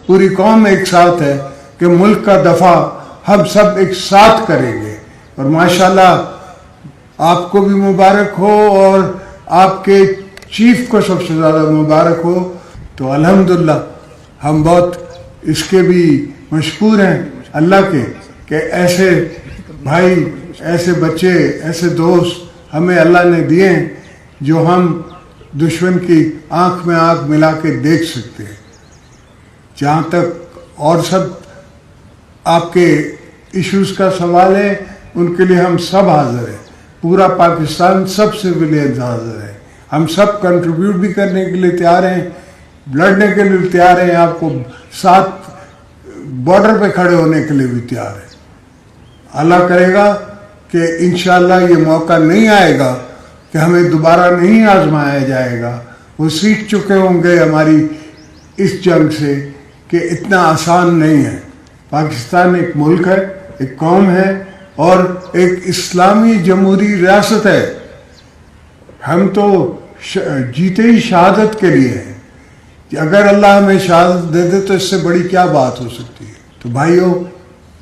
पूरी कौम एक साथ है कि मुल्क का दफा हम सब एक साथ करेंगे। और माशाल्लाह आपको भी मुबारक हो और आपके चीफ को सबसे ज़्यादा मुबारक हो। तो अल्हम्दुलिल्लाह हम बहुत इसके भी मशकूर हैं अल्लाह के कि ऐसे भाई, ऐसे बच्चे, ऐसे दोस्त हमें अल्लाह ने दिए हैं जो हम दुश्मन की आंख में आंख मिला के देख सकते हैं। जहाँ तक और सब आपके इश्यूज का सवाल है, उनके लिए हम सब हाजिर हैं। पूरा पाकिस्तान, सब सिविलियंस हाजिर हैं। हम सब कंट्रीब्यूट भी करने के लिए तैयार हैं, लड़ने के लिए तैयार हैं, आपको साथ बॉर्डर पे खड़े होने के लिए भी तैयार हैं। अल्लाह करेगा कि इंशाअल्लाह ये मौका नहीं आएगा कि हमें दोबारा नहीं आजमाया जाएगा। वो सीख चुके होंगे हमारी इस जंग से कि इतना आसान नहीं है। पाकिस्तान एक मुल्क है, एक कौम है और एक इस्लामी जमहूरी रियासत है। हम तो जीते ही शहादत के लिए हैं। अगर अल्लाह हमें शहादत दे दे तो इससे बड़ी क्या बात हो सकती है। तो भाइयों,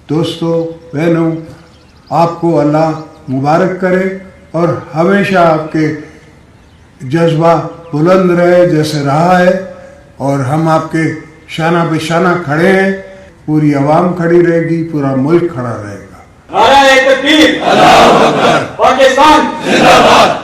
दोस्तों, बहनों, आपको अल्लाह मुबारक करे और हमेशा आपके जज्बा बुलंद रहे जैसे रहा है। और हम आपके शाना पे शाना खड़े हैं, पूरी आवाम खड़ी रहेगी, पूरा मुल्क खड़ा रहेगा। नारा तकबीर, अल्लाहू अकबर, पाकिस्तान जिंदाबाद।